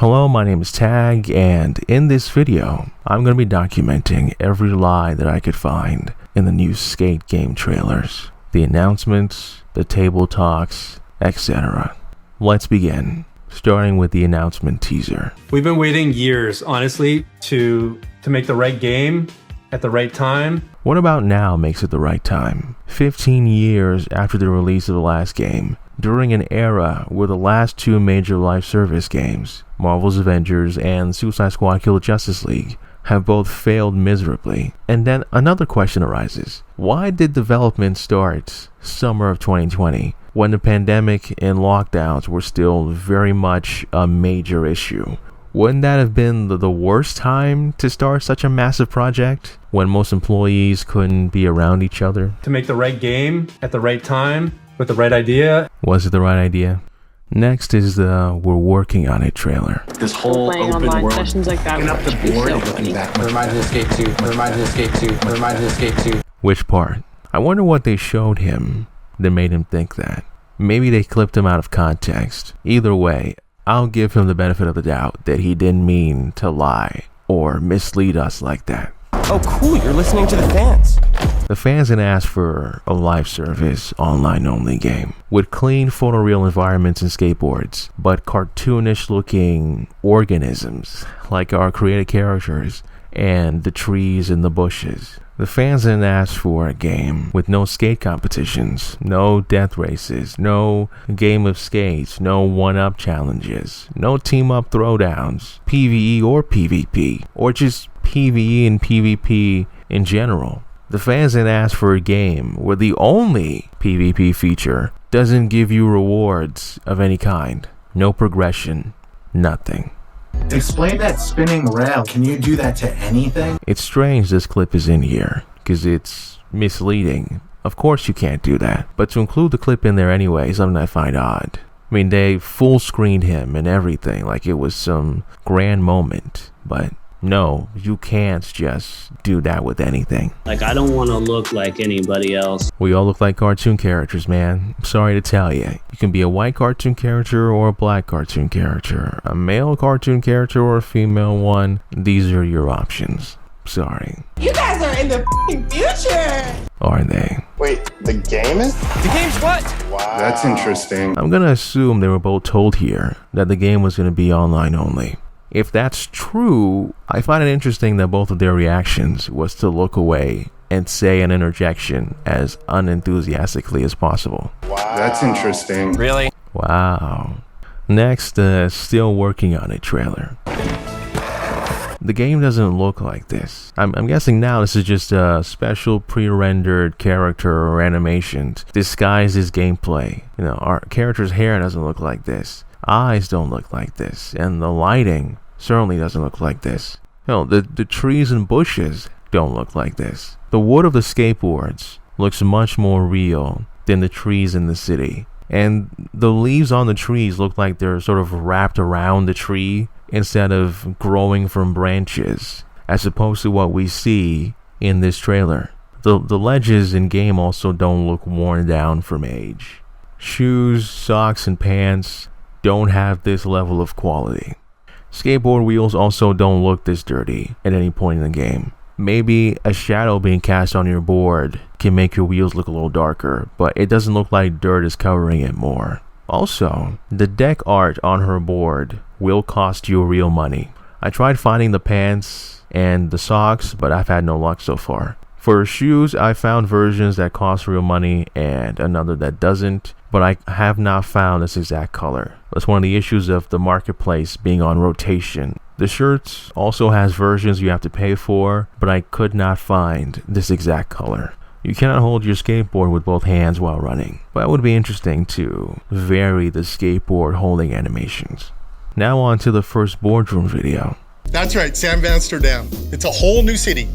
Hello, my name is Tag, and in this video, I'm going to be documenting every lie that I could find in the new Skate game trailers, the announcements, the table talks, etc. Let's begin, starting with the announcement teaser. We've been waiting years, honestly, to make the right game at the right time. What about now makes it the right time? 15 years after the release of the last game, during an era where the last two major live service games, Marvel's Avengers and Suicide Squad Kill the Justice League, have both failed miserably. And then another question arises. Why did development start summer of 2020 when the pandemic and lockdowns were still very much a major issue? Wouldn't that have been the worst time to start such a massive project when most employees couldn't be around each other? To make the right game at the right time with the right idea. Was it the right idea? Next is the "we're working on it" trailer. This whole playing open online world, sessions like that picking up would the just be board so and looking funny. back. Reminds me of Skate 2. Reminds me of Skate 2. Reminds me of Skate 2. Which part? I wonder what they showed him that made him think that. Maybe they clipped him out of context. Either way, I'll give him the benefit of the doubt that he didn't mean to lie or mislead us like that. Oh cool, you're listening to the fans. The fans had asked for a live service, online-only game with clean photoreal environments and skateboards, but cartoonish looking organisms like our created characters and the trees and the bushes. The fans had asked for a game with no skate competitions, no death races, no game of skates, no one-up challenges, no team-up throwdowns, PvE or PvP, or just PvE and PvP in general. The fans had asked for a game where the only PvP feature doesn't give you rewards of any kind. No progression, nothing. Explain that spinning rail. Can you do that to anything? It's strange this clip is in here, because it's misleading. Of course you can't do that, but to include the clip in there anyway is something I find odd. I mean, they full screened him and everything like it was some grand moment, but no, you can't just do that with anything. Like, I don't want to look like anybody else. We all look like cartoon characters, man. I'm sorry to tell you. You can be a white cartoon character or a black cartoon character, a male cartoon character or a female one. These are your options. Sorry. You guys are in the f***ing future! Are they? Wait, the game is? The game's what? Wow. That's interesting. I'm gonna assume they were both told here that the game was gonna be online only. If that's true, I find it interesting that both of their reactions was to look away and say an interjection as unenthusiastically as possible. Wow. That's interesting. Really? Wow. Next, still working on it trailer. The game doesn't look like this. I'm guessing now this is just a special pre-rendered character or animations disguised as gameplay. You know, our character's hair doesn't look like this. Eyes don't look like this. And the lighting certainly doesn't look like this. You know, the trees and bushes don't look like this. The wood of the skateboards looks much more real than the trees in the city. And the leaves on the trees look like they're sort of wrapped around the tree instead of growing from branches, as opposed to what we see in this trailer. The ledges in game also don't look worn down from age. Shoes, socks, and pants don't have this level of quality. Skateboard wheels also don't look this dirty at any point in the game. Maybe a shadow being cast on your board can make your wheels look a little darker, but it doesn't look like dirt is covering it more. Also, the deck art on her board will cost you real money. I tried finding the pants and the socks, but I've had no luck so far. For shoes, I found versions that cost real money and another that doesn't, but I have not found this exact color. That's one of the issues of the marketplace being on rotation. The shirts also has versions you have to pay for, but I could not find this exact color. You cannot hold your skateboard with both hands while running, but it would be interesting to vary the skateboard holding animations. Now on to the first boardroom video. That's right, Sam Amsterdam. It's a whole new city.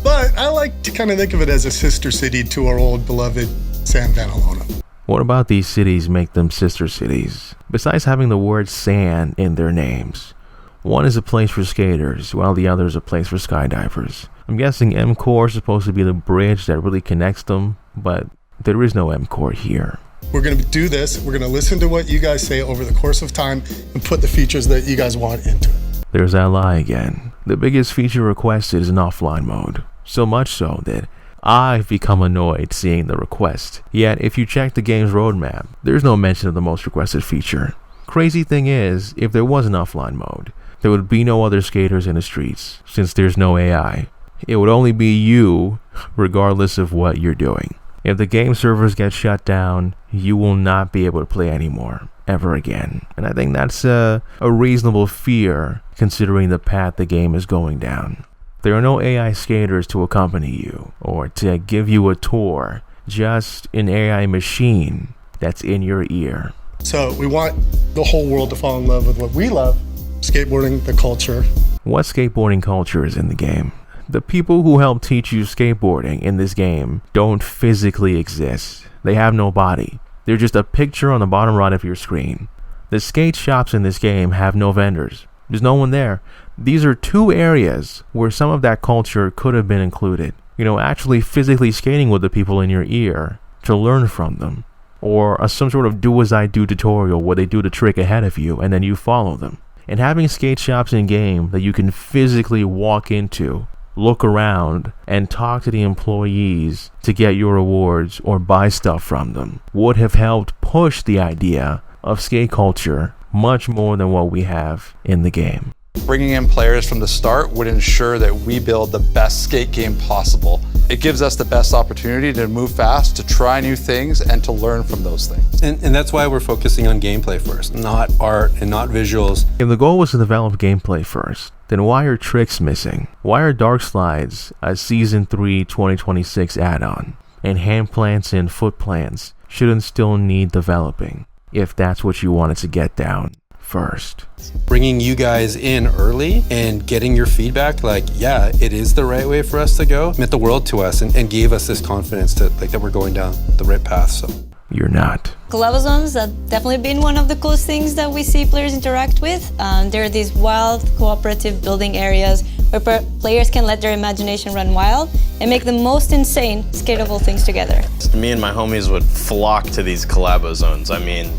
But I like to kind of think of it as a sister city to our old beloved San Vanalona. What about these cities make them sister cities? Besides having the word San in their names, one is a place for skaters, while the other is a place for skydivers. I'm guessing M-Core is supposed to be the bridge that really connects them, but there is no M-Core here. We're going to do this. We're going to listen to what you guys say over the course of time and put the features that you guys want into it. There's that lie again. The biggest feature requested is in offline mode. So much so that I've become annoyed seeing the request. Yet, if you check the game's roadmap, there's no mention of the most requested feature. Crazy thing is, if there was an offline mode, there would be no other skaters in the streets, since there's no AI. It would only be you, regardless of what you're doing. If the game servers get shut down, you will not be able to play anymore, ever again. And I think that's a reasonable fear, considering the path the game is going down. There are no AI skaters to accompany you, or to give you a tour, just an AI machine that's in your ear. So we want the whole world to fall in love with what we love, skateboarding, the culture. What skateboarding culture is in the game? The people who help teach you skateboarding in this game don't physically exist. They have no body. They're just a picture on the bottom right of your screen. The skate shops in this game have no vendors. There's no one there. These are two areas where some of that culture could have been included. Actually physically skating with the people in your ear to learn from them. Or some sort of do-as-I-do tutorial where they do the trick ahead of you and then you follow them. And having skate shops in-game that you can physically walk into, look around, and talk to the employees to get your rewards or buy stuff from them would have helped push the idea of skate culture much more than what we have in the game. Bringing in players from the start would ensure that we build the best skate game possible. It gives us the best opportunity to move fast, to try new things, and to learn from those things. And that's why we're focusing on gameplay first, not art and not visuals. If the goal was to develop gameplay first, then why are tricks missing? Why are Dark Slides a Season 3 2026 add-on? And hand plants and foot plants shouldn't still need developing, if that's what you wanted to get down first. Bringing you guys in early and getting your feedback, yeah, it is the right way for us to go, meant the world to us and gave us this confidence that we're going down the right path. So you're not. Collabo zones have definitely been one of the coolest things that we see players interact with. There are these wild cooperative building areas where players can let their imagination run wild and make the most insane skatable things together. Me and my homies would flock to these collabo zones. I mean,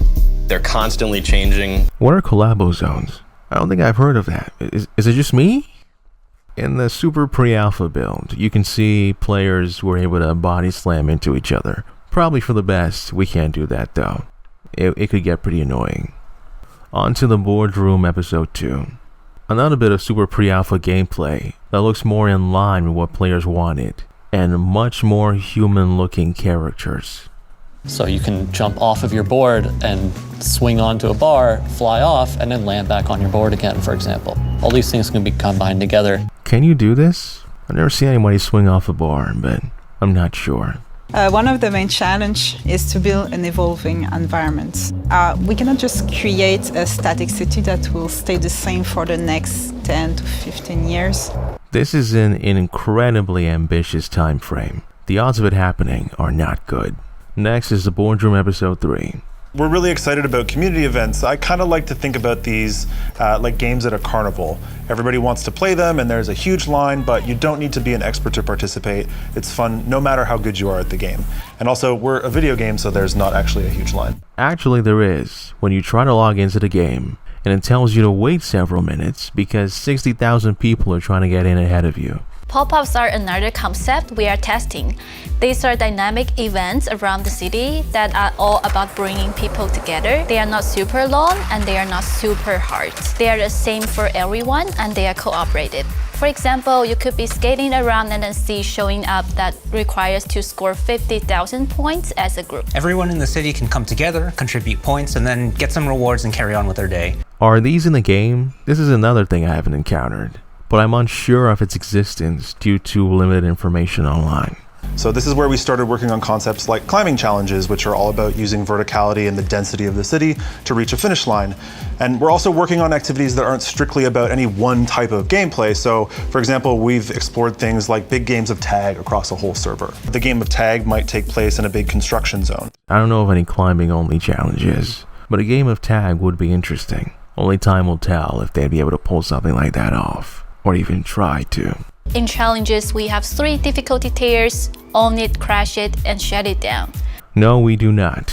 they're constantly changing. What are collabo zones? I don't think I've heard of that. Is it just me? In the super pre-alpha build, you can see players were able to body slam into each other. Probably for the best. We can't do that though. It could get pretty annoying. On to the boardroom episode 2. Another bit of super pre-alpha gameplay that looks more in line with what players wanted, and much more human looking characters. So you can jump off of your board and swing onto a bar, fly off, and then land back on your board again, for example. All these things can be combined together. Can you do this? I've never seen anybody swing off a bar, but I'm not sure. One of the main challenge is to build an evolving environment. We cannot just create a static city that will stay the same for the next 10 to 15 years. This is an incredibly ambitious time frame. The odds of it happening are not good. Next is the boardroom episode 3. We're really excited about community events. I kind of like to think about these like games at a carnival. Everybody wants to play them and there's a huge line, but you don't need to be an expert to participate. It's fun no matter how good you are at the game. And also, we're a video game, so there's not actually a huge line. Actually, there is, when you try to log into the game, and it tells you to wait several minutes because 60,000 people are trying to get in ahead of you. Pop-ups are another concept we are testing. These are dynamic events around the city that are all about bringing people together. They are not super long and they are not super hard. They are the same for everyone and they are cooperative. For example, you could be skating around and then see showing up that requires to score 50,000 points as a group. Everyone in the city can come together, contribute points, and then get some rewards and carry on with their day. Are these in the game? This is another thing I haven't encountered, but I'm unsure of its existence due to limited information online. So this is where we started working on concepts like climbing challenges, which are all about using verticality and the density of the city to reach a finish line. And we're also working on activities that aren't strictly about any one type of gameplay. So for example, we've explored things like big games of tag across a whole server. The game of tag might take place in a big construction zone. I don't know of any climbing only challenges, but a game of tag would be interesting. Only time will tell if they'd be able to pull something like that off, or even try to. In challenges, we have 3 difficulty tiers: own it, crash it, and shut it down. No, we do not.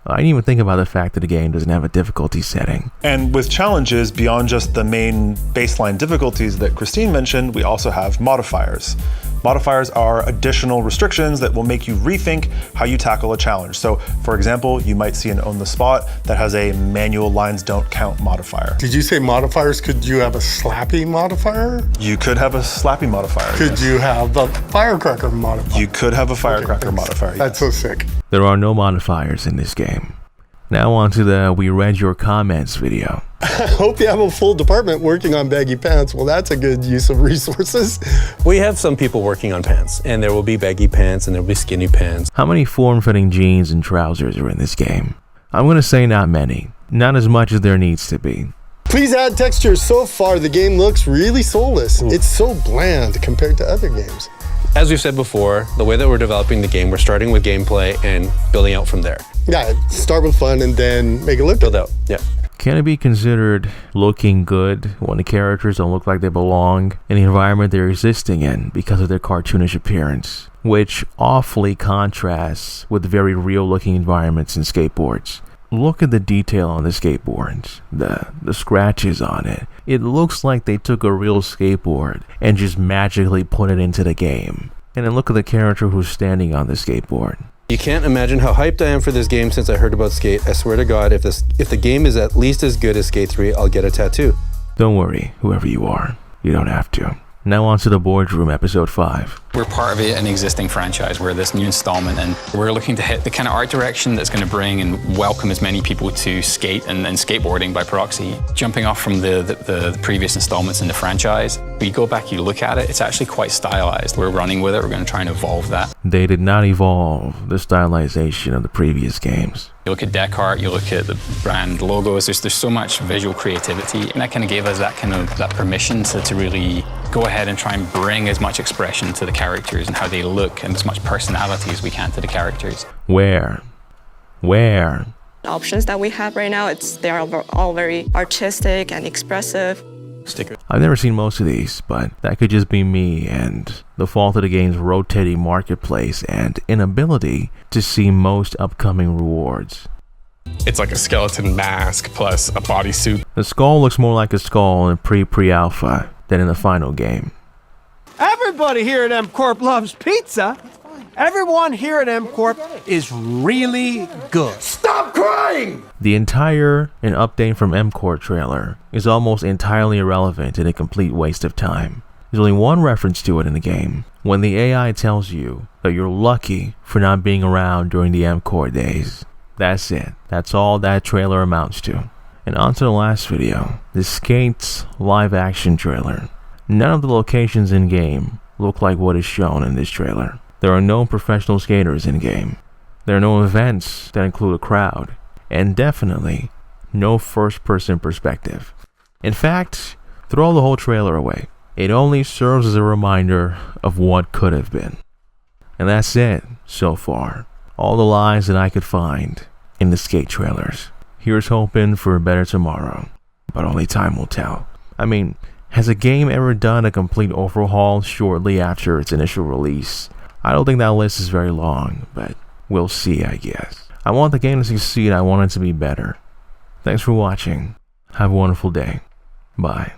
I didn't even think about the fact that the game doesn't have a difficulty setting. And with challenges, beyond just the main baseline difficulties that Christine mentioned, we also have modifiers. Modifiers are additional restrictions that will make you rethink how you tackle a challenge. So, for example, you might see an On the Spot that has a manual lines don't count modifier. Did you say modifiers? Could you have a slappy modifier? You could have a slappy modifier. Could you have a firecracker modifier? You could have a firecracker modifier. That's so sick. There are no modifiers in this game. Now on to the We Read Your Comments video. I hope you have a full department working on baggy pants. Well, that's a good use of resources. We have some people working on pants, and there will be baggy pants and there will be skinny pants. How many form-fitting jeans and trousers are in this game? I'm gonna say not many. Not as much as there needs to be. Please add textures. So far, the game looks really soulless. It's so bland compared to other games. As we've said before, the way that we're developing the game, we're starting with gameplay and building out from there. Yeah, start with fun and then make it look Build out, yeah. Can it be considered looking good when the characters don't look like they belong in the environment they're existing in because of their cartoonish appearance, which awfully contrasts with very real-looking environments in skateboards? Look at the detail on the skateboards, the scratches on it. It looks like they took a real skateboard and just magically put it into the game. And then look at the character who's standing on the skateboard. You can't imagine how hyped I am for this game since I heard about Skate. I swear to God, if the game is at least as good as Skate 3, I'll get a tattoo. Don't worry, whoever you are, you don't have to. Now on to the Boardroom, episode 5. We're part of an existing franchise. We're this new installment, and we're looking to hit the kind of art direction that's going to bring and welcome as many people to skate and skateboarding by proxy. Jumping off from the previous installments in the franchise, you go back, you look at it, it's actually quite stylized. We're running with it. We're going to try and evolve that. They did not evolve the stylization of the previous games. You look at deck art, you look at the brand logos, there's so much visual creativity, and that kind of gave us that permission to really go ahead and try and bring as much expression to the characters and how they look and as much personality as we can to the characters. Where? Options that we have right now, they are all very artistic and expressive. I've never seen most of these, but that could just be me and the fault of the game's rotating marketplace and inability to see most upcoming rewards. It's like a skeleton mask plus a bodysuit. The skull looks more like a skull in pre-alpha than in the final game. Everybody here at M-Corp loves pizza. Everyone here at M-Corp is really good. Stop crying! The entire and update from M-Corp trailer is almost entirely irrelevant and a complete waste of time. There's only one reference to it in the game, when the AI tells you that you're lucky for not being around during the M-Corp days. That's it. That's all that trailer amounts to. And on to the last video, the Skate's live action trailer. None of the locations in game look like what is shown in this trailer. There are no professional skaters in game. There are no events that include a crowd, and definitely no first-person perspective. In fact, throw the whole trailer away. It only serves as a reminder of what could have been. And that's it so far. All the lies that I could find in the Skate trailers. Here's hoping for a better tomorrow, but only time will tell. I mean, has a game ever done a complete overhaul shortly after its initial release? I don't think that list is very long, but we'll see, I guess. I want the game to succeed. I want it to be better. Thanks for watching. Have a wonderful day. Bye.